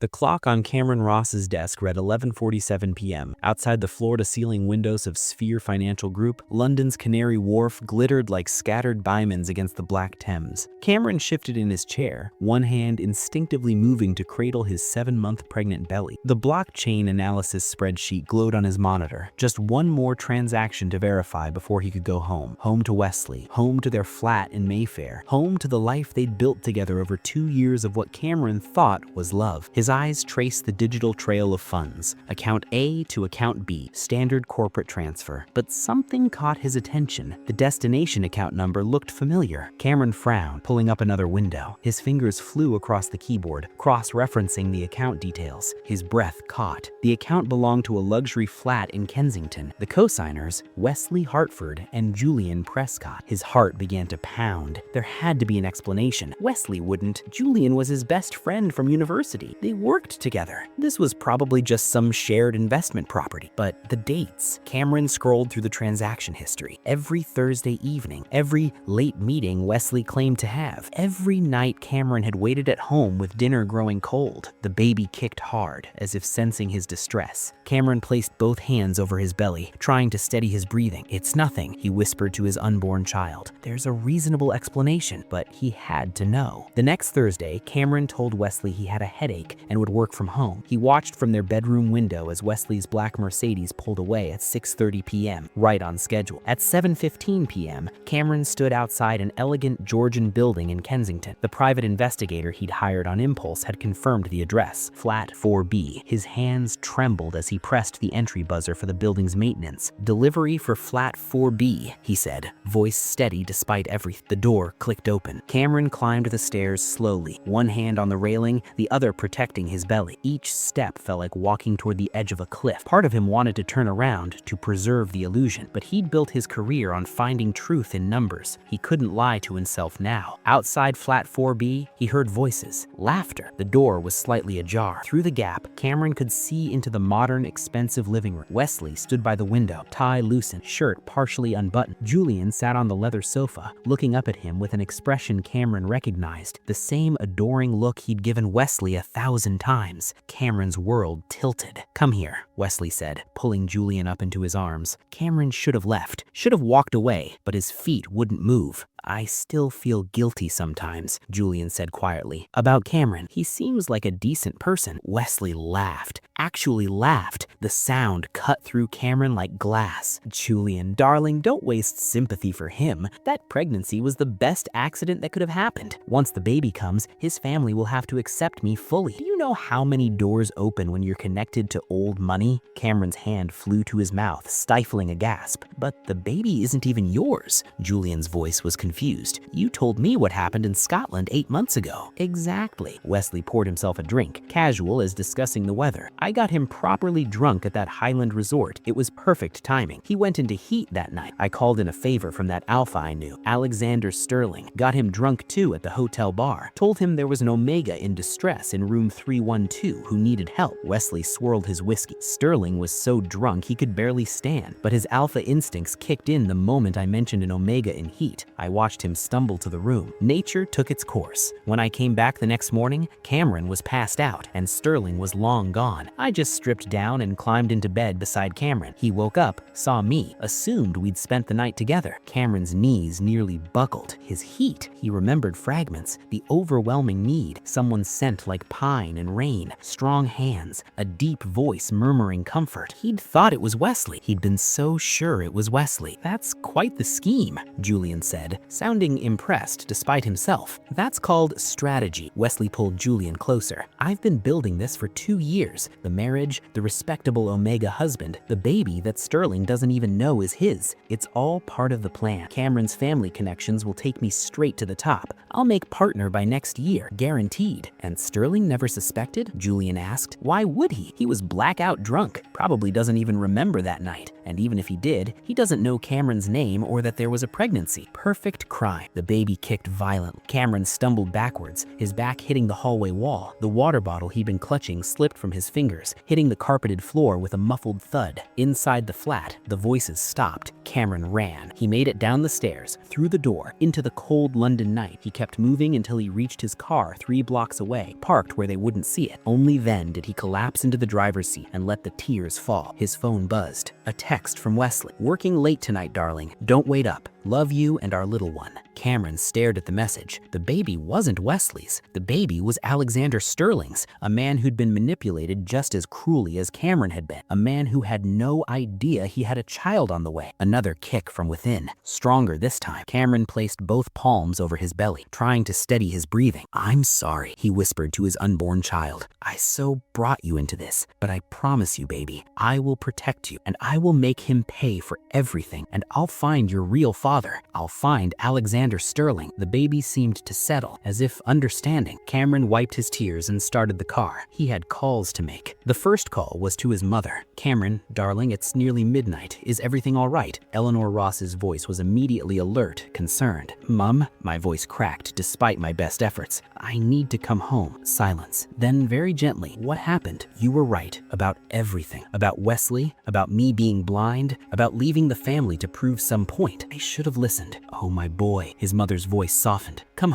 The clock on Cameron Ross's desk read 11:47 p.m. Outside the floor-to-ceiling windows of Sphere Financial Group, London's Canary Wharf glittered like scattered diamonds against the black Thames. Cameron shifted in his chair, one hand instinctively moving to cradle his 7-month pregnant belly. The blockchain analysis spreadsheet glowed on his monitor. Just one more transaction to verify before he could go home. Home to Westley, home to their flat in Mayfair, home to the life they'd built together over 2 years of what Cameron thought was love. His eyes traced the digital trail of funds, account A to account B, standard corporate transfer. But something caught his attention. The destination account number looked familiar. Cameron frowned, pulling up another window. His fingers flew across the keyboard, cross-referencing the account details. His breath caught. The account belonged to a luxury flat in Kensington. The co-signers, Westley Hartford and Julian Prescott. His heart began to pound. There had to be an explanation. Westley wouldn't. Julian was his best friend from university. They worked together. This was probably just some shared investment property. But the dates. Cameron scrolled through the transaction history. Every Thursday evening, every late meeting Westley claimed to have. Every night Cameron had waited at home with dinner growing cold. The baby kicked hard, as if sensing his distress. Cameron placed both hands over his belly, trying to steady his breathing. "It's nothing," he whispered to his unborn child. There's a reasonable explanation, but he had to know. The next Thursday, Cameron told Westley he had a headache and would work from home. He watched from their bedroom window as Wesley's black Mercedes pulled away at 6:30 p.m., right on schedule. At 7:15 p.m., Cameron stood outside an elegant Georgian building in Kensington. The private investigator he'd hired on impulse had confirmed the address, Flat 4B. His hands trembled as he pressed the entry buzzer for the building's maintenance. "Delivery for Flat 4B, he said, voice steady despite everything. The door clicked open. Cameron climbed the stairs slowly, one hand on the railing, the other protecting his belly. Each step felt like walking toward the edge of a cliff. Part of him wanted to turn around to preserve the illusion, but he'd built his career on finding truth in numbers. He couldn't lie to himself now. Outside Flat 4B, he heard voices, laughter. The door was slightly ajar. Through the gap, Cameron could see into the modern, expensive living room. Wesley stood by the window, tie loosened, shirt partially unbuttoned. Julian sat on the leather sofa, looking up at him with an expression Cameron recognized, the same adoring look he'd given Wesley 1,000 times. Cameron's world tilted. "Come here," Wesley said, pulling Julian up into his arms. Cameron should have left, should have walked away, but his feet wouldn't move. "I still feel guilty sometimes," Julian said quietly. "About Cameron. He seems like a decent person." Wesley laughed. Actually laughed. The sound cut through Cameron like glass. "Julian, darling, don't waste sympathy for him. That pregnancy was the best accident that could have happened. Once the baby comes, his family will have to accept me fully. Do you know how many doors open when you're connected to old money?" Cameron's hand flew to his mouth, stifling a gasp. "But the baby isn't even yours." Julian's voice was confused. "You told me what happened in Scotland 8 months ago." "Exactly." Wesley poured himself a drink, casual as discussing the weather. "I got him properly drunk at that Highland resort. It was perfect timing. He went into heat that night. I called in a favor from that alpha I knew, Alexander Sterling. Got him drunk too at the hotel bar. Told him there was an Omega in distress in room 312 who needed help." Wesley swirled his whiskey. "Sterling was so drunk he could barely stand, but his alpha instincts kicked in the moment I mentioned an Omega in heat. I watched him stumble to the room. Nature took its course. When I came back the next morning, Cameron was passed out and Sterling was long gone. I just stripped down and climbed into bed beside Cameron. He woke up, saw me, assumed we'd spent the night together." Cameron's knees nearly buckled. His heat, he remembered fragments, the overwhelming need, someone's scent like pine and rain, strong hands, a deep voice murmuring comfort. He'd thought it was Wesley. He'd been so sure it was Wesley. "That's quite the scheme," Julian said, sounding impressed despite himself. "That's called strategy." Wesley pulled Julian closer. "I've been building this for 2 years. The marriage, the respectable Omega husband, the baby that Sterling doesn't even know is his. It's all part of the plan. Cameron's family connections will take me straight to the top. I'll make partner by next year, guaranteed." "And Sterling never suspected?" Julian asked. "Why would he? He was blackout drunk." probably doesn't even remember that night. And even if he did, he doesn't know Cameron's name or that there was a pregnancy. Perfect crime. The baby kicked violently. Cameron stumbled backwards, his back hitting the hallway wall. The water bottle he'd been clutching slipped from his fingers, hitting the carpeted floor with a muffled thud. Inside the flat, the voices stopped. Cameron ran. He made it down the stairs, through the door, into the cold London night. He kept moving until he reached his car 3 blocks away, parked where they wouldn't see it. Only then did he collapse into the driver's seat and let the tears fall. His phone buzzed. A text from Westley. "Working late tonight, darling. Don't wait up. Love you and our little one." Cameron stared at the message. The baby wasn't Wesley's. The baby was Alexander Sterling's, a man who'd been manipulated just as cruelly as Cameron had been, a man who had no idea he had a child on the way. Another kick from within, stronger this time. Cameron placed both palms over his belly, trying to steady his breathing. "I'm sorry," he whispered to his unborn child. "I so brought you into this, but I promise you, baby, I will protect you, and I will make him pay for everything, and I'll find your real father. I'll find Alexander Sterling." The baby seemed to settle, as if understanding. Cameron wiped his tears and started the car. He had calls to make. The first call was to his mother. "Cameron, darling, it's nearly midnight. Is everything all right?" Eleanor Ross's voice was immediately alert, concerned. "Mum," my voice cracked despite my best efforts. "I need to come home." Silence. Then very gently, "What happened? You were right about everything. About Westley, about me being blind, about leaving the family to prove some point. I should have listened." "Oh, my boy." His mother's voice softened. Come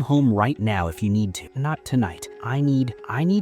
home right now if you need to. Not tonight. I need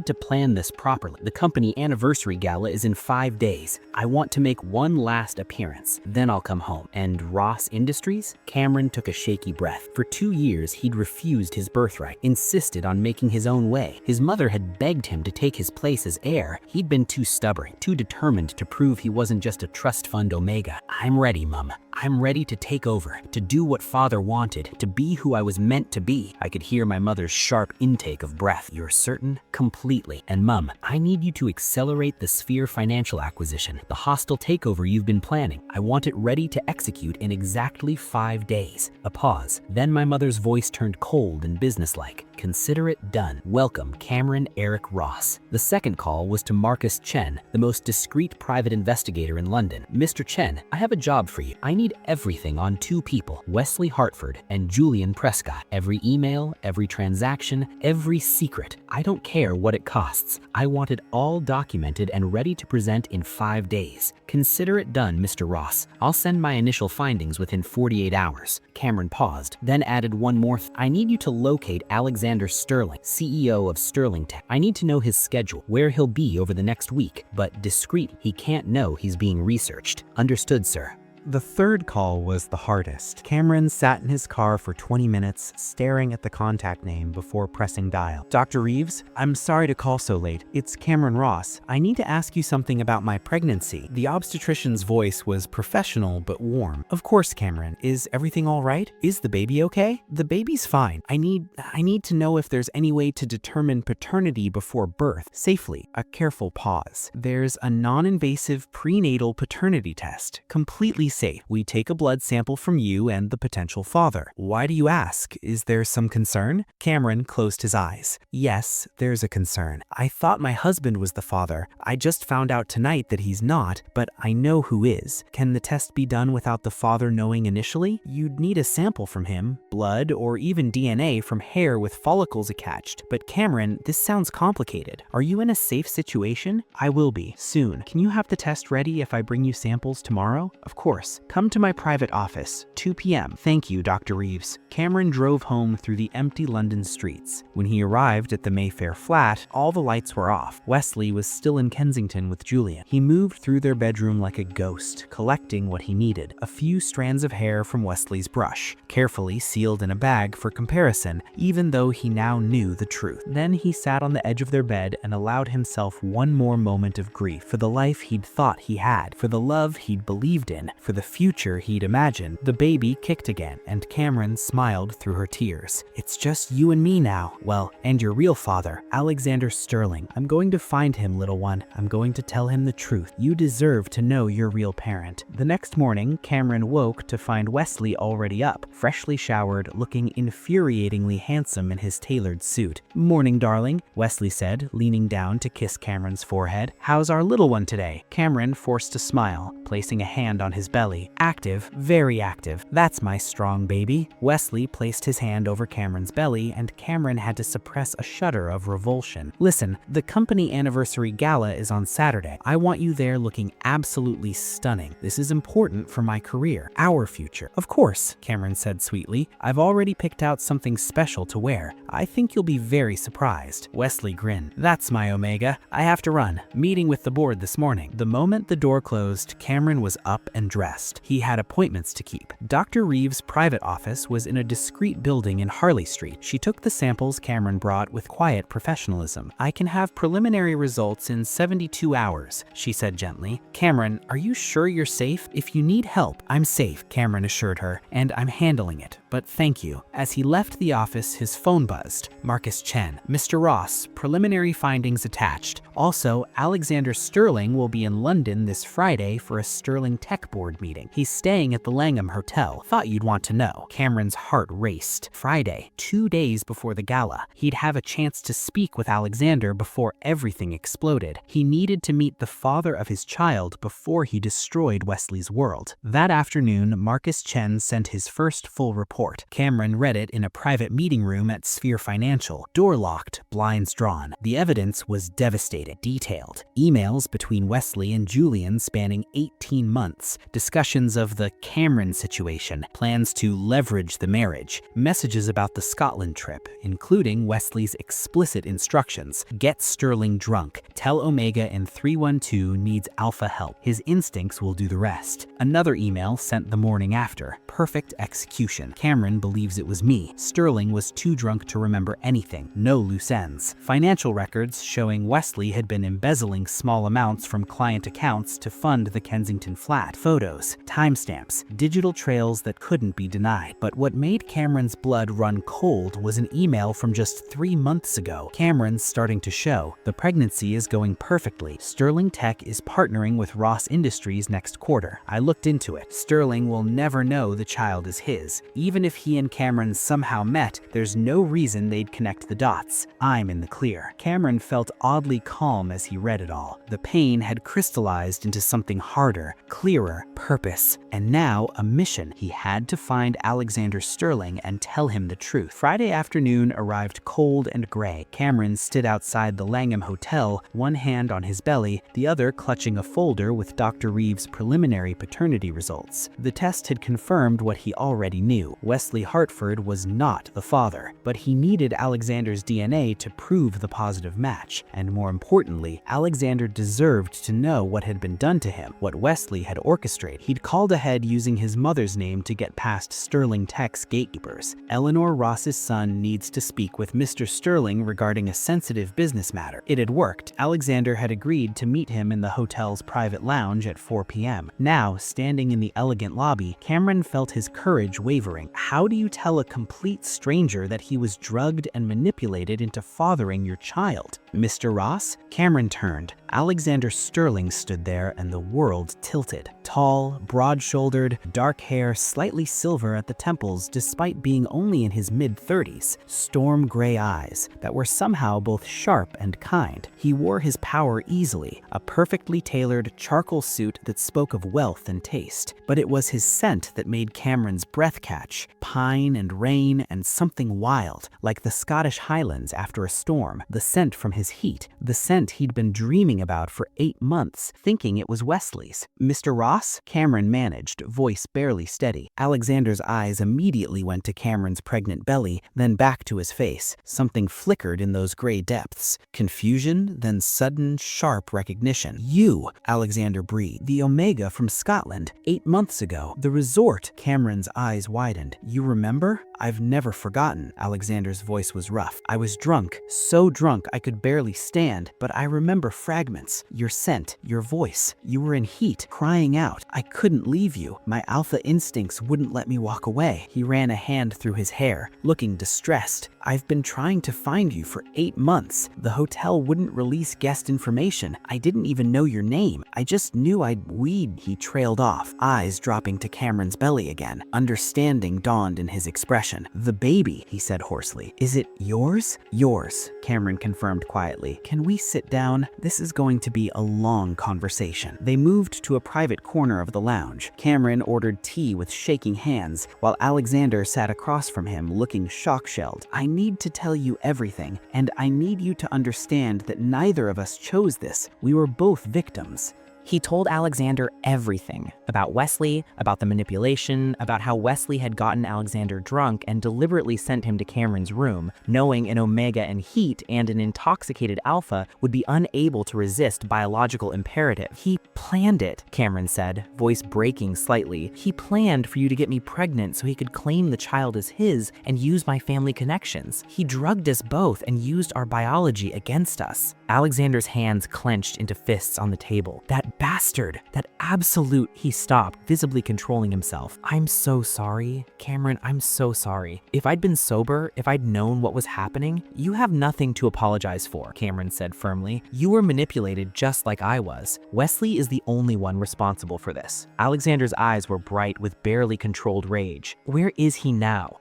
to plan this properly. The company anniversary gala is in 5 days. I want to make one last appearance. Then I'll come home." "And Ross Industries?" Cameron took a shaky breath. For 2 years, he'd refused his birthright, insisted on making his own way. His mother had begged him to take his place as heir. He'd been too stubborn, too determined to prove he wasn't just a trust fund Omega. "I'm ready, Mum. I'm ready to take over, to do what Father wanted, to be who I was meant to be." I could hear my mother's sharp intake of breath. "You're certain?" "Completely. And Mum, I need you to accelerate the Sphere financial acquisition, the hostile takeover you've been planning. I want it ready to execute in exactly 5 days." A pause. Then my mother's voice turned cold and businesslike. "Consider it done. Welcome, Cameron Eric Ross." The second call was to Marcus Chen, the most discreet private investigator in London. "Mr. Chen, I have a job for you. I need everything on 2 people, Wesley Hartford and Julian Prescott. Every email, every transaction, every secret. I don't care what it costs. I want it all documented and ready to present in 5 days. Consider it done, Mr. Ross. I'll send my initial findings within 48 hours. Cameron paused, then added one more I need you to locate Alexander Sterling, CEO of Sterling Tech. I need to know his schedule, where he'll be over the next week, but discreet. He can't know he's being researched." "Understood, sir." The third call was the hardest. Cameron sat in his car for 20 minutes, staring at the contact name before pressing dial. "Dr. Reeves, I'm sorry to call so late. It's Cameron Ross. I need to ask you something about my pregnancy." The obstetrician's voice was professional but warm. "Of course, Cameron. Is everything all right? Is the baby okay?" "The baby's fine. I need to know if there's any way to determine paternity before birth safely." A careful pause. "There's a non-invasive prenatal paternity test, completely safe. We take a blood sample from you and the potential father." "Why do you ask? Is there some concern?" Cameron closed his eyes. "Yes, there's a concern. I thought my husband was the father. I just found out tonight that he's not, but I know who is. Can the test be done without the father knowing initially? You'd need a sample from him, blood, or even DNA from hair with follicles attached. But Cameron, this sounds complicated. Are you in a safe situation?" "I will be, soon. Can you have the test ready if I bring you samples tomorrow?" "Of course. Come to my private office, 2 p.m. "Thank you, Dr. Reeves." Cameron drove home through the empty London streets. When he arrived at the Mayfair flat, all the lights were off. Wesley was still in Kensington with Julian. He moved through their bedroom like a ghost, collecting what he needed. A few strands of hair from Wesley's brush, carefully sealed in a bag for comparison, even though he now knew the truth. Then he sat on the edge of their bed and allowed himself one more moment of grief for the life he'd thought he had, for the love he'd believed in, for the the future he'd imagined. The baby kicked again, and Cameron smiled through her tears. "It's just you and me now. Well, and your real father, Alexander Sterling. I'm going to find him, little one. I'm going to tell him the truth. You deserve to know your real parent." The next morning, Cameron woke to find Westley already up, freshly showered, looking infuriatingly handsome in his tailored suit. "Morning, darling," Westley said, leaning down to kiss Cameron's forehead. "How's our little one today?" Cameron forced a smile, placing a hand on his belly. "Active, very active. That's my strong baby." Westley placed his hand over Cameron's belly, and Cameron had to suppress a shudder of revulsion. "Listen, the company anniversary gala is on Saturday. I want you there looking absolutely stunning. This is important for my career, our future." "Of course," Cameron said sweetly. "I've already picked out something special to wear. I think you'll be very surprised." Westley grinned. "That's my Omega. I have to run. Meeting with the board this morning." The moment the door closed, Cameron was up and dressed. He had appointments to keep. Dr. Reeves' private office was in a discreet building in Harley Street. She took the samples Cameron brought with quiet professionalism. "I can have preliminary results in 72 hours, she said gently. "Cameron, are you sure you're safe? If you need help, I'm safe," Cameron assured her, "and I'm handling it. But thank you." As he left the office, his phone buzzed. Marcus Chen. "Mr. Ross, preliminary findings attached. Also, Alexander Sterling will be in London this Friday for a Sterling Tech Board meeting. He's staying at the Langham Hotel. Thought you'd want to know." Cameron's heart raced. Friday, 2 days before the gala. He'd have a chance to speak with Alexander before everything exploded. He needed to meet the father of his child before he destroyed Westley's world. That afternoon, Marcus Chen sent his first full report. Cameron read it in a private meeting room at Sphere Financial. Door locked, blinds drawn. The evidence was devastating, detailed. Emails between Westley and Julian spanning 18 months. Discussions of the Cameron situation. Plans to leverage the marriage. Messages about the Scotland trip, including Westley's explicit instructions. Get Sterling drunk. Tell Omega in 312 needs alpha help. His instincts will do the rest. Another email sent the morning after. Perfect execution. Cameron believes it was me. Sterling was too drunk to remember anything. No loose ends. Financial records showing Westley had been embezzling small amounts from client accounts to fund the Kensington flat. Photos, timestamps, digital trails that couldn't be denied. But what made Cameron's blood run cold was an email from just 3 months ago. Cameron's starting to show. The pregnancy is going perfectly. Sterling Tech is partnering with Ross Industries next quarter. I looked into it. Sterling will never know the child is his. Even if he and Cameron somehow met, there's no reason they'd connect the dots. I'm in the clear. Cameron felt oddly calm as he read it all. The pain had crystallized into something harder, clearer, purpose, and now a mission. He had to find Alexander Sterling and tell him the truth. Friday afternoon arrived cold and gray. Cameron stood outside the Langham Hotel, one hand on his belly, the other clutching a folder with Dr. Reeves' preliminary paternity results. The test had confirmed what he already knew. Westley Hartford was not the father, but he needed Alexander's DNA to prove the positive match. And more importantly, Alexander deserved to know what had been done to him, what Westley had orchestrated. He'd called ahead using his mother's name to get past Sterling Tech's gatekeepers. Eleanor Ross's son needs to speak with Mr. Sterling regarding a sensitive business matter. It had worked. Alexander had agreed to meet him in the hotel's private lounge at 4 p.m. Now, standing in the elegant lobby, Cameron felt his courage wavering. How do you tell a complete stranger that he was drugged and manipulated into fathering your child? Mr. Ross? Cameron turned. Alexander Sterling stood there, and the world tilted. Tall, broad-shouldered, dark hair slightly silver at the temples despite being only in his mid-30s. Storm gray eyes that were somehow both sharp and kind. He wore his power easily, a perfectly tailored charcoal suit that spoke of wealth and taste. But it was his scent that made Cameron's breath catch. Pine and rain and something wild, like the Scottish Highlands after a storm. The scent from his heat. The scent he'd been dreaming about for 8 months, thinking it was Wesley's. "Mr. Ross?" Cameron managed, voice barely steady. Alexander's eyes immediately went to Cameron's pregnant belly, then back to his face. Something flickered in those gray depths. Confusion, then sudden, sharp recognition. "You," Alexander breathed. "The Omega from Scotland. 8 months ago. The resort." Cameron's eyes widened. "You remember?" "I've never forgotten." Alexander's voice was rough. "I was drunk, so drunk I could barely stand, but I remember fragments. Your scent, your voice. You were in heat, crying out. I couldn't leave you. My alpha instincts wouldn't let me walk away." He ran a hand through his hair, looking distressed. "I've been trying to find you for 8 months. The hotel wouldn't release guest information. I didn't even know your name. I just knew I'd weed." He trailed off, eyes dropping to Cameron's belly again. Understanding dawned in his expression. "The baby," he said hoarsely. "Is it yours?" "Yours," Cameron confirmed quietly. "Can we sit down? This is going to be a long conversation." They moved to a private corner of the lounge. Cameron ordered tea with shaking hands, while Alexander sat across from him looking shock-shelled. "I need to tell you everything, and I need you to understand that neither of us chose this. We were both victims." He told Alexander everything about Westley, about the manipulation, about how Westley had gotten Alexander drunk and deliberately sent him to Cameron's room, knowing an Omega in heat and an intoxicated Alpha would be unable to resist biological imperative. "He planned it," Cameron said, voice breaking slightly. "He planned for you to get me pregnant so he could claim the child as his and use my family connections. He drugged us both and used our biology against us." Alexander's hands clenched into fists on the table. "That bastard, that absolute." He stopped, visibly controlling himself. "I'm so sorry. Cameron, I'm so sorry. If I'd been sober, if I'd known what was happening, you have nothing to apologize for," Cameron said firmly. "You were manipulated just like I was. Westley is the only one responsible for this." Alexander's eyes were bright with barely controlled rage. "Where is he now?"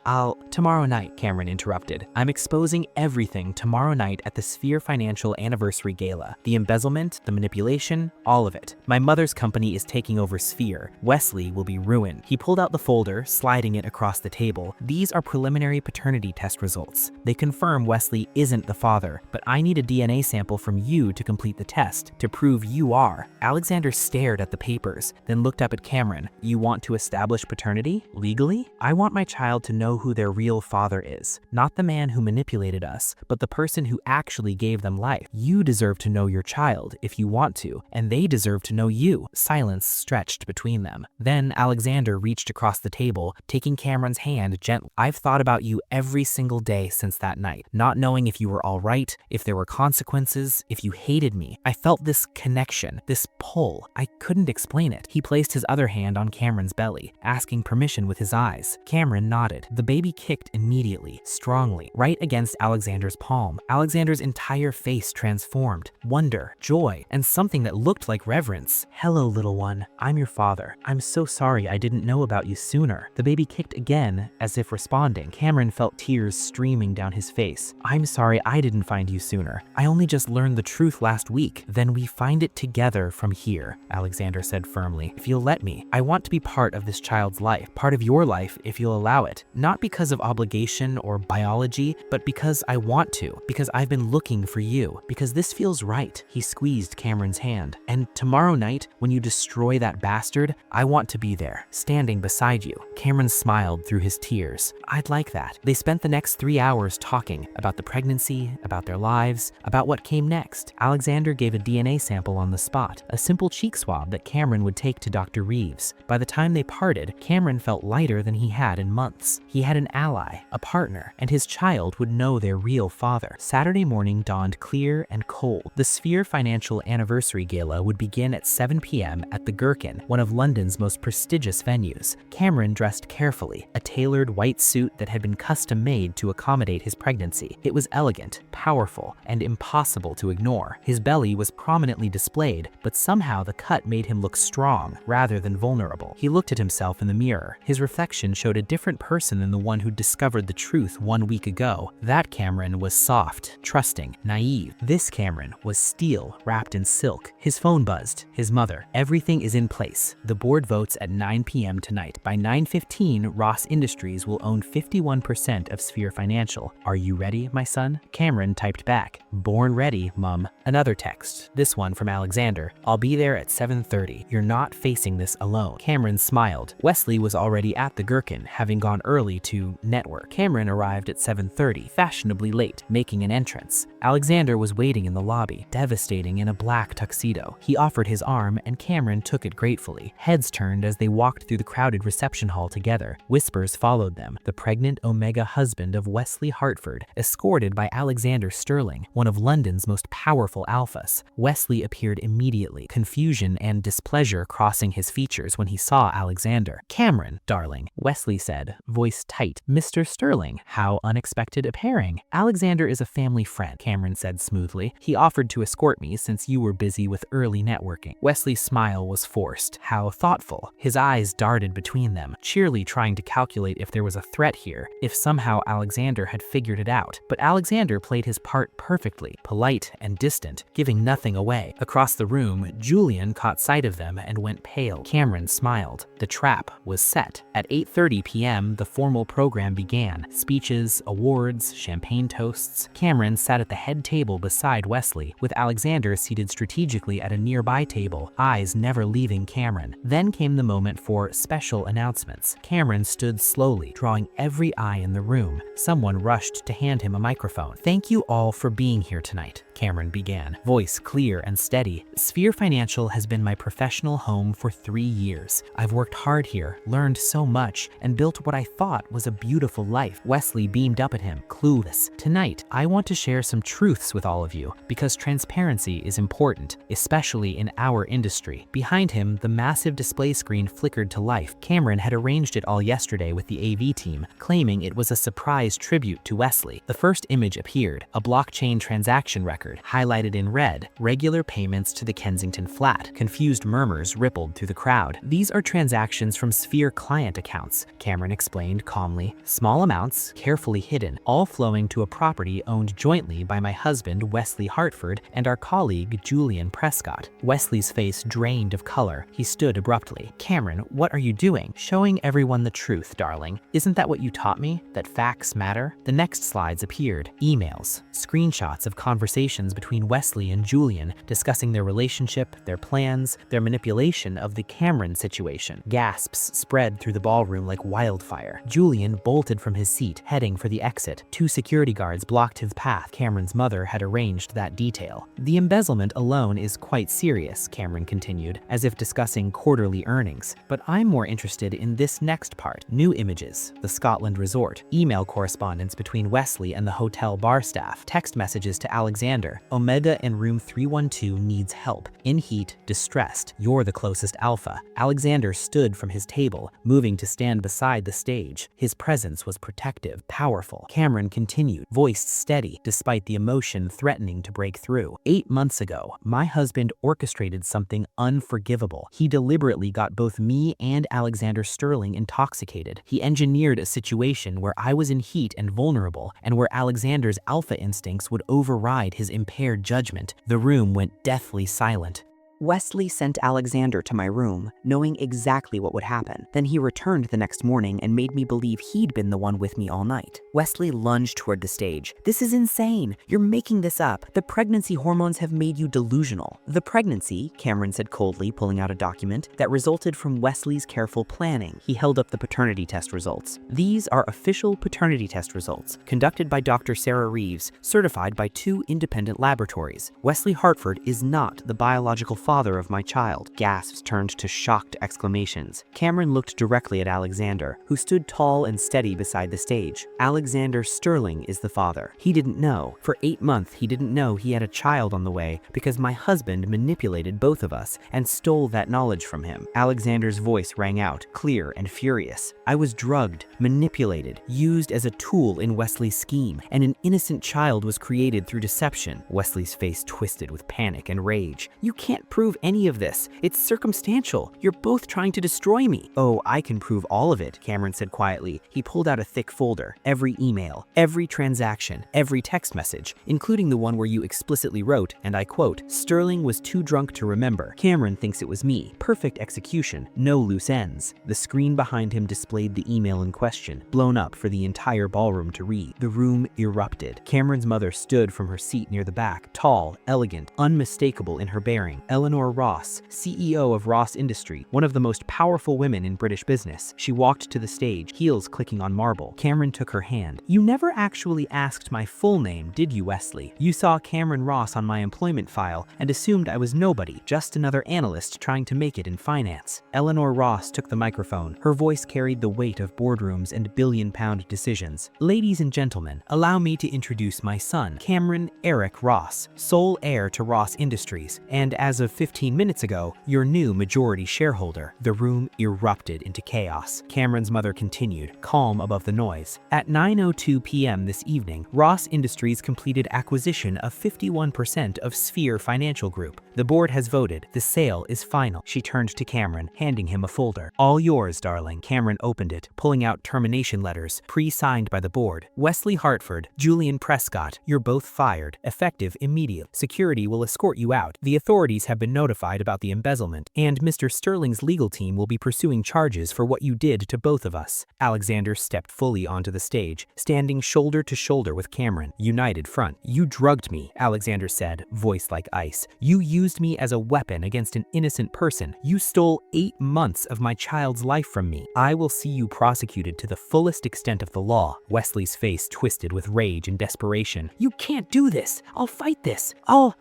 Tomorrow night," Cameron interrupted. "I'm exposing everything tomorrow night at the Sphere Financial Anniversary Gala. The embezzlement, the manipulation, all of it. My mother's company is taking over Sphere. Westley will be ruined." He pulled out the folder, sliding it across the table. "These are preliminary paternity test results. They confirm Westley isn't the father, but I need a DNA sample from you to complete the test, to prove you are." Alexander stared at the papers, then looked up at Cameron. "You want to establish paternity? Legally? I want my child to know who their real father is. Not the man who manipulated us, but the person who actually gave them life. You deserve to know your child if you want to, and they deserve to know you." Silence stretched between them. Then Alexander reached across the table, taking Cameron's hand gently. "I've thought about you every single day since that night, not knowing if you were all right, if there were consequences, if you hated me. I felt this connection, this pull. I couldn't explain it." He placed his other hand on Cameron's belly, asking permission with his eyes. Cameron nodded. The baby kicked immediately, strongly, right against Alexander's palm. Alexander's entire face transformed. Wonder, joy, and something that looked like reverence. "Hello, little one. I'm your father. I'm so sorry I didn't know about you sooner." The baby kicked again, as if responding. Cameron felt tears streaming down his face. "I'm sorry I didn't find you sooner. I only just learned the truth last week." "Then we find it together from here," Alexander said firmly. "If you'll let me. I want to be part of this child's life, part of your life if you'll allow it. Not because of obligation or biology, but because I want to, because I've been looking for you, because this feels right." He squeezed Cameron's hand. "And tomorrow night, when you destroy that bastard, I want to be there, standing beside you." Cameron smiled through his tears. "I'd like that." They spent the next 3 hours talking about the pregnancy, about their lives, about what came next. Alexander gave a DNA sample on the spot, a simple cheek swab that Cameron would take to Dr. Reeves. By the time they parted, Cameron felt lighter than he had in months. He had an ally, a partner, and his child would know their real father. Saturday morning dawned clear and cold. The Sphere Financial Anniversary Gala would begin at 7 p.m. at the Gherkin, one of London's most prestigious venues. Cameron dressed carefully, a tailored white suit that had been custom-made to accommodate his pregnancy. It was elegant, powerful, and impossible to ignore. His belly was prominently displayed, but somehow the cut made him look strong rather than vulnerable. He looked at himself in the mirror. His reflection showed a different person than the one who discovered the truth 1 week ago. That Cameron was soft, trusting, naive. This Cameron was steel wrapped in silk. His phone buzzed. His mother. "Everything is in place. The board votes at 9 p.m. tonight. By 9:15, Ross Industries will own 51% of Sphere Financial. Are you ready, my son?" Cameron typed back, "Born ready, Mum." Another text, this one from Alexander. "I'll be there at 7:30. You're not facing this alone." Cameron smiled. Westley was already at the Gherkin, having gone early to network. Cameron arrived at 7:30, fashionably late, making an entrance. Alexander was waiting waiting in the lobby, devastating in a black tuxedo. He offered his arm, and Cameron took it gratefully. Heads turned as they walked through the crowded reception hall together. Whispers followed them. The pregnant Omega husband of Westley Hartford, escorted by Alexander Sterling, one of London's most powerful alphas. Westley appeared immediately, confusion and displeasure crossing his features when he saw Alexander. "Cameron, darling," Westley said, voice tight. "Mr. Sterling, how unexpected a pairing." "Alexander is a family friend," Cameron said smoothly. "He offered to escort me since you were busy with early networking." Wesley's smile was forced. How thoughtful. His eyes darted between them, cheerily trying to calculate if there was a threat here, if somehow Alexander had figured it out. But Alexander played his part perfectly, polite and distant, giving nothing away. Across the room, Julian caught sight of them and went pale. Cameron smiled. The trap was set. At 8:30 p.m., the formal program began. Speeches, awards, champagne toasts. Cameron sat at the head table beside Westley, with Alexander seated strategically at a nearby table, eyes never leaving Cameron. Then came the moment for special announcements. Cameron stood slowly, drawing every eye in the room. Someone rushed to hand him a microphone. "Thank you all for being here tonight," Cameron began, voice clear and steady. "Sphere Financial has been my professional home for 3 years. I've worked hard here, learned so much, and built what I thought was a beautiful life." Wesley beamed up at him, clueless. "Tonight, I want to share some truths with all of you, because transparency is important, especially in our industry." Behind him, the massive display screen flickered to life. Cameron had arranged it all yesterday with the AV team, claiming it was a surprise tribute to Westley. The first image appeared, a blockchain transaction record, highlighted in red, regular payments to the Kensington flat. Confused murmurs rippled through the crowd. "These are transactions from Sphere client accounts," Cameron explained calmly. "Small amounts, carefully hidden, all flowing to a property owned jointly by my husband, Westley Hartford, and our colleague, Julian Prescott." Wesley's face drained of color. He stood abruptly. "Cameron, what are you doing? Showing everyone the truth, darling. Isn't that what you taught me? That facts matter?" The next slides appeared. Emails, screenshots of conversations between Westley and Julian, discussing their relationship, their plans, their manipulation of the Cameron situation. Gasps spread through the ballroom like wildfire. Julian bolted from his seat, heading for the exit. 2 security guards blocked his path. Cameron's mother had arranged that detail. "The embezzlement alone is quite serious," Cameron continued, as if discussing quarterly earnings. "But I'm more interested in this next part. New images, the Scotland resort, email correspondence between Westley and the hotel bar staff, text messages to Alexander. Omega in room 312 needs help. In heat, distressed. You're the closest alpha." Alexander stood from his table, moving to stand beside the stage. His presence was protective, powerful. Cameron continued, voice steady, despite the emotion threatening to break through. 8 months ago, my husband orchestrated something unforgivable. He deliberately got both me and Alexander Sterling intoxicated. He engineered a situation where I was in heat and vulnerable, and where Alexander's alpha instincts would override his impaired judgment. The room went deathly silent. Westley sent Alexander to my room, knowing exactly what would happen. Then he returned the next morning and made me believe he'd been the one with me all night. Westley lunged toward the stage. "This is insane. You're making this up. The pregnancy hormones have made you delusional." "The pregnancy," Cameron said coldly, pulling out a document, "that resulted from Wesley's careful planning." He held up the paternity test results. "These are official paternity test results, conducted by Dr. Sarah Reeves, certified by 2 independent laboratories. Westley Hartford is not the biological father of my child." Gasps turned to shocked exclamations. Cameron looked directly at Alexander, who stood tall and steady beside the stage. "Alexander Sterling is the father. He didn't know. For 8 months, he didn't know he had a child on the way because my husband manipulated both of us and stole that knowledge from him." Alexander's voice rang out, clear and furious. "I was drugged, manipulated, used as a tool in Wesley's scheme, and an innocent child was created through deception." Wesley's face twisted with panic and rage. "You can't prove any of this. It's circumstantial. You're both trying to destroy me." "Oh, I can prove all of it," Cameron said quietly. He pulled out a thick folder. "Every email, every transaction, every text message, including the one where you explicitly wrote, and I quote, 'Sterling was too drunk to remember. Cameron thinks it was me. Perfect execution. No loose ends.'" The screen behind him displayed the email in question, blown up for the entire ballroom to read. The room erupted. Cameron's mother stood from her seat near the back, tall, elegant, unmistakable in her bearing. Eleanor Ross, CEO of Ross Industries, one of the most powerful women in British business. She walked to the stage, heels clicking on marble. Cameron took her hand. "You never actually asked my full name, did you, Westley? You saw Cameron Ross on my employment file and assumed I was nobody, just another analyst trying to make it in finance." Eleanor Ross took the microphone. Her voice carried the weight of boardrooms and billion-pound decisions. "Ladies and gentlemen, allow me to introduce my son, Cameron Eric Ross, sole heir to Ross Industries, and as of 15 minutes ago, your new majority shareholder." The room erupted into chaos. Cameron's mother continued, calm above the noise. "At 9:02 p.m. this evening, Ross Industries completed acquisition of 51% of Sphere Financial Group. The board has voted. The sale is final." She turned to Cameron, handing him a folder. "All yours, darling." Cameron opened it, pulling out termination letters, pre-signed by the board. "Wesley Hartford, Julian Prescott, you're both fired, effective immediately. Security will escort you out. The authorities have been notified about the embezzlement, and Mr. Sterling's legal team will be pursuing charges for what you did to both of us." Alexander stepped fully onto the stage, standing shoulder to shoulder with Cameron, united front. "You drugged me," Alexander said, voice like ice. "You used me as a weapon against an innocent person. You stole 8 months of my child's life from me. I will see you prosecuted to the fullest extent of the law." Wesley's face twisted with rage and desperation. "You can't do this. I'll fight this.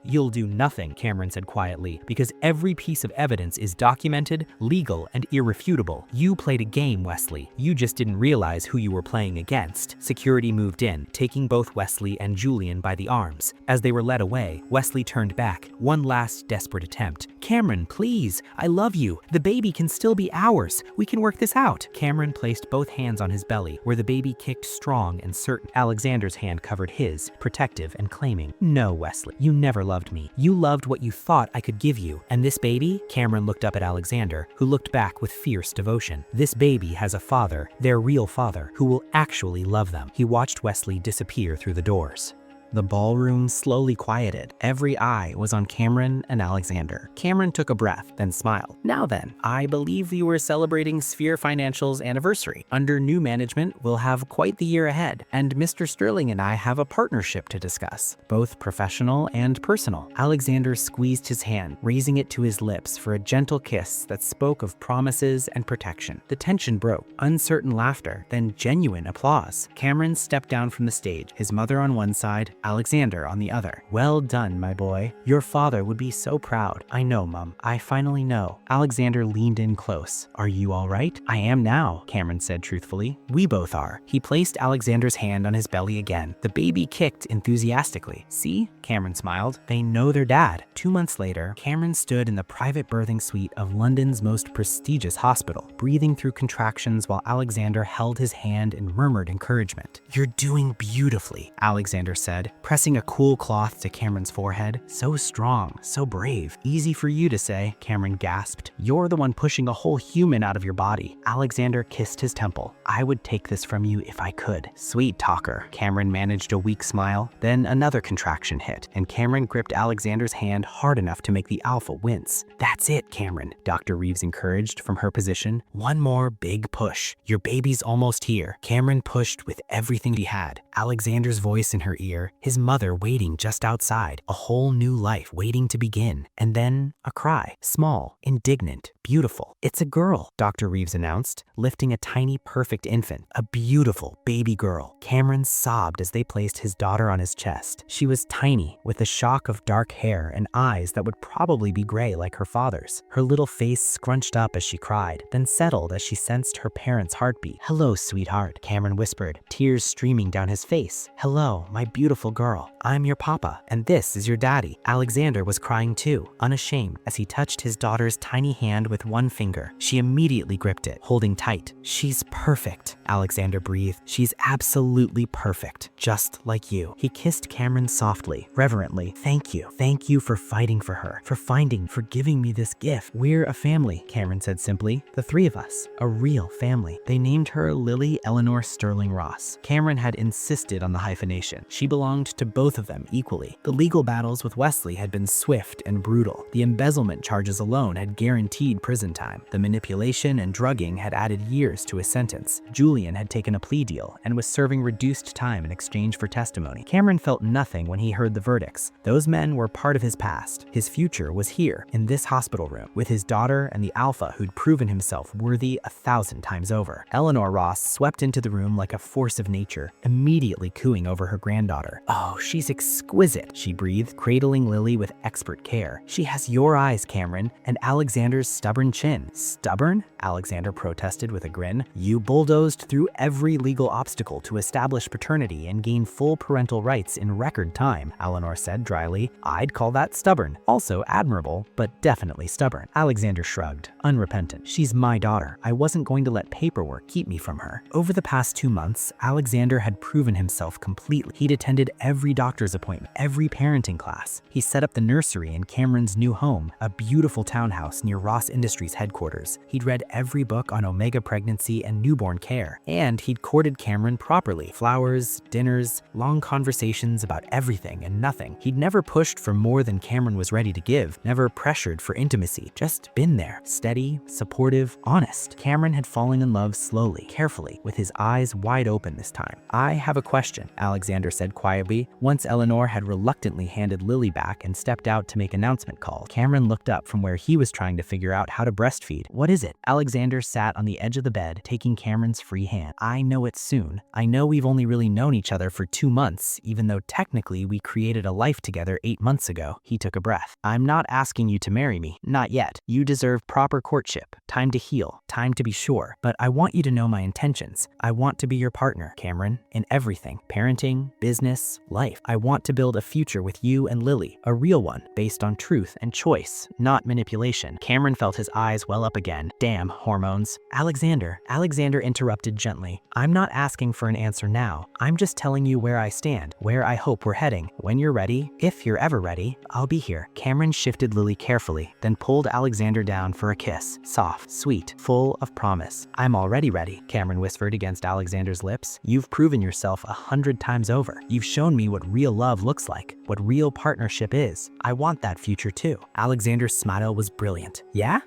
You'll do nothing," Cameron said quietly, "because every piece of evidence is documented, legal, and irrefutable. You played a game, Wesley. You just didn't realize who you were playing against." Security moved in, taking both Wesley and Julian by the arms. As they were led away, Wesley turned back, one last desperate attempt. "Cameron, please, I love you. The baby can still be ours. We can work this out." Cameron placed both hands on his belly, where the baby kicked strong and certain. Alexander's hand covered his, protective and claiming. "No, Wesley, you never loved me. You loved what you thought I could give you. And this baby?" Cameron looked up at Alexander, who looked back with fierce devotion. "This baby has a father, their real father, who will actually love them." He watched Wesley disappear through the doors. The ballroom slowly quieted. Every eye was on Cameron and Alexander. Cameron took a breath, then smiled. "Now then, I believe you were celebrating Sphere Financial's anniversary. Under new management, we'll have quite the year ahead, and Mr. Sterling and I have a partnership to discuss, both professional and personal." Alexander squeezed his hand, raising it to his lips for a gentle kiss that spoke of promises and protection. The tension broke. Uncertain laughter, then genuine applause. Cameron stepped down from the stage, his mother on one side, Alexander on the other. "Well done, my boy. Your father would be so proud." "I know, Mum. I finally know." Alexander leaned in close. "Are you all right?" "I am now," Cameron said truthfully. "We both are." He placed Alexander's hand on his belly again. The baby kicked enthusiastically. "See?" Cameron smiled. "They know their dad." 2 months later, Cameron stood in the private birthing suite of London's most prestigious hospital, breathing through contractions while Alexander held his hand and murmured encouragement. "You're doing beautifully," Alexander said, pressing a cool cloth to Cameron's forehead. "So strong, so brave. Easy for you to say," Cameron gasped. "You're the one pushing a whole human out of your body." Alexander kissed his temple. "I would take this from you if I could." "Sweet talker." Cameron managed a weak smile. Then another contraction hit, and Cameron gripped Alexander's hand hard enough to make the alpha wince. "That's it, Cameron," Dr. Reeves encouraged from her position. "One more big push. Your baby's almost here." Cameron pushed with everything he had. Alexander's voice in her ear, his mother waiting just outside, a whole new life waiting to begin. And then a cry, small, indignant, beautiful. "It's a girl," Dr. Reeves announced, lifting a tiny, perfect infant, a beautiful baby girl. Cameron sobbed as they placed his daughter on his chest. She was tiny, with a shock of dark hair and eyes that would probably be gray like her father's. Her little face scrunched up as she cried, then settled as she sensed her parents' heartbeat. "Hello, sweetheart," Cameron whispered, tears streaming down his face. "Hello, my beautiful girl. I'm your papa, and this is your daddy." Alexander was crying too, unashamed, as he touched his daughter's tiny hand with one finger. She immediately gripped it, holding tight. "She's perfect," Alexander breathed. "She's absolutely perfect, just like you." He kissed Cameron softly, reverently. "Thank you. Thank you for fighting for her, for giving me this gift. We're a family," Cameron said simply. "The three of us. A real family." They named her Lily Eleanor Sterling Ross. Cameron had insisted on the hyphenation. She belonged belonged to both of them equally. The legal battles with Westley had been swift and brutal. The embezzlement charges alone had guaranteed prison time. The manipulation and drugging had added years to his sentence. Julian had taken a plea deal and was serving reduced time in exchange for testimony. Cameron felt nothing when he heard the verdicts. Those men were part of his past. His future was here, in this hospital room, with his daughter and the alpha who'd proven himself worthy 1,000 times over. Eleanor Ross swept into the room like a force of nature, immediately cooing over her granddaughter. "Oh, she's exquisite," she breathed, cradling Lily with expert care. "She has your eyes, Cameron, and Alexander's stubborn chin." "Stubborn?" Alexander protested with a grin. "You bulldozed through every legal obstacle to establish paternity and gain full parental rights in record time," Eleanor said dryly. "I'd call that stubborn. Also admirable, but definitely stubborn." Alexander shrugged, unrepentant. "She's my daughter. I wasn't going to let paperwork keep me from her." Over the past 2 months, Alexander had proven himself completely. He'd attended every doctor's appointment, every parenting class. He set up the nursery in Cameron's new home, a beautiful townhouse near Ross Industries headquarters. He'd read every book on Omega pregnancy and newborn care. And he'd courted Cameron properly. Flowers, dinners, long conversations about everything and nothing. He'd never pushed for more than Cameron was ready to give, never pressured for intimacy, just been there, steady, supportive, honest. Cameron had fallen in love slowly, carefully, with his eyes wide open this time. "I have a question," Alexander said quietly, once Eleanor had reluctantly handed Lily back and stepped out to make announcement calls. Cameron looked up from where he was trying to figure out how to breastfeed. "What is it?" Alexander sat on the edge of the bed, taking Cameron's free hand. "I know it soon. I know we've only really known each other for 2 months, even though technically we created a life together 8 months ago." He took a breath. "I'm not asking you to marry me. Not yet. You deserve proper courtship. Time to heal. Time to be sure. But I want you to know my intentions. I want to be your partner, Cameron, in everything. Parenting, business, life. I want to build a future with you and Lily. A real one, based on truth and choice, not manipulation." Cameron felt his eyes well up again. Damn hormones. Alexander interrupted gently. "I'm not asking for an answer now. I'm just telling you where I stand, where I hope we're heading. When you're ready, if you're ever ready, I'll be here." Cameron shifted Lily carefully, then pulled Alexander down for a kiss. Soft, sweet, full of promise. "I'm already ready," Cameron whispered against Alexander's lips. "You've proven yourself 100 times over. You've shown me what real love looks like, what real partnership is. I want that future too." Alexander's smile was brilliant. "Yeah,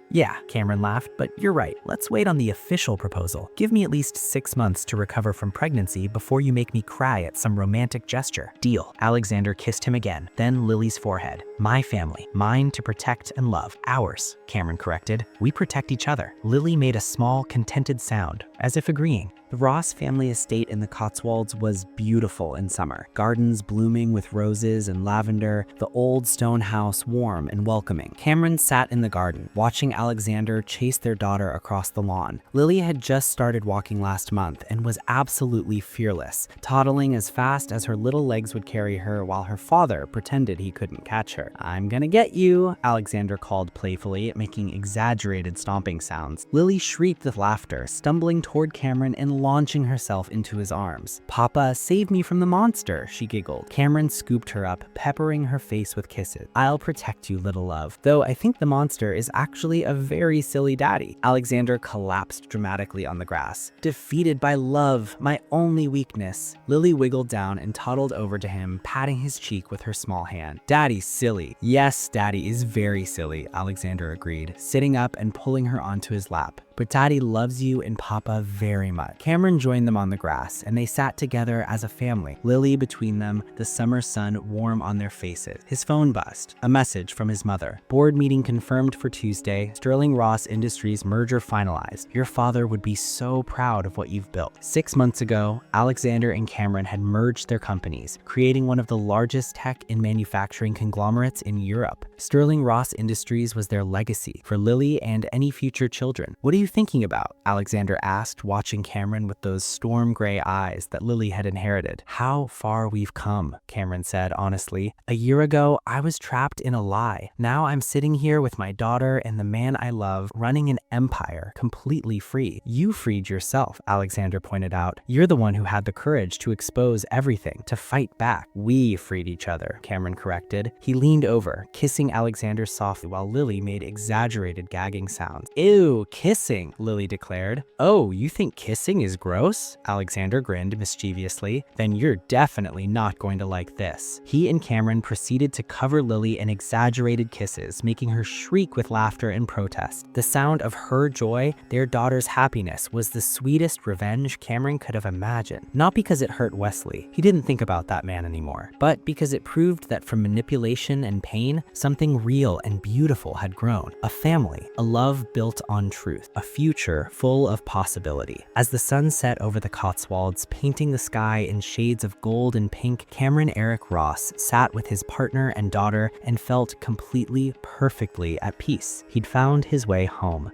Cameron laughed, "but you're right. Let's wait on the official proposal. Give me at least 6 months to recover from pregnancy before you make me cry at some romantic gesture." "Deal." Alexander kissed him again, then Lily's forehead. "My family, mine to protect and love. Ours," Cameron corrected. "We protect each other." Lily made a small, contented sound, as if agreeing. The Ross family estate in the Cotswolds was beautiful in summer. Gardens blooming with roses and lavender, the old stone house warm and welcoming. Cameron sat in the garden, watching Alexander chase their daughter across the lawn. Lily had just started walking last month and was absolutely fearless, toddling as fast as her little legs would carry her while her father pretended he couldn't catch her. "I'm gonna get you," Alexander called playfully, making exaggerated stomping sounds. Lily shrieked with laughter, stumbling toward Cameron and launching herself into his arms. "Papa, save me from the monster," she giggled. Cameron scooped her up, peppering her face with kisses. "I'll protect you, little love. Though I think the monster is actually a very silly daddy." Alexander collapsed dramatically on the grass. "Defeated by love, my only weakness." Lily wiggled down and toddled over to him, patting his cheek with her small hand. "Daddy's silly." "Yes, Daddy is very silly," Alexander agreed, sitting up and pulling her onto his lap. "But Daddy loves you and Papa very much." Cameron joined them on the grass, and they sat together as a family, Lily between them, the summer sun warm on their faces. His phone buzzed. A message from his mother. "Board meeting confirmed for Tuesday. Sterling Ross Industries merger finalized. Your father would be so proud of what you've built." 6 months ago, Alexander and Cameron had merged their companies, creating one of the largest tech and manufacturing conglomerates in Europe. Sterling Ross Industries was their legacy for Lily and any future children. "What are you thinking about?" Alexander asked, watching Cameron with those storm gray eyes that Lily had inherited. "How far we've come," Cameron said honestly. "A year ago, I was trapped in a lie. Now I'm sitting here with my daughter and the man I love, running an empire, completely free." "You freed yourself," Alexander pointed out. "You're the one who had the courage to expose everything, to fight back." "We freed each other," Cameron corrected. He leaned over, kissing Alexander softly while Lily made exaggerated gagging sounds. "Ew, kissing." kissing, Lily declared. Oh, you think kissing is gross? Alexander grinned mischievously. Then you're definitely not going to like this. He and Cameron proceeded to cover Lily in exaggerated kisses, making her shriek with laughter and protest. The sound of her joy, their daughter's happiness, was the sweetest revenge Cameron could have imagined. Not because it hurt Westley. He didn't think about that man anymore, but because it proved that from manipulation and pain, something real and beautiful had grown. A family, a love built on truth, a future full of possibility. As the sun set over the Cotswolds, painting the sky in shades of gold and pink, Cameron Eric Ross sat with his partner and daughter and felt completely, perfectly at peace. He'd found his way home.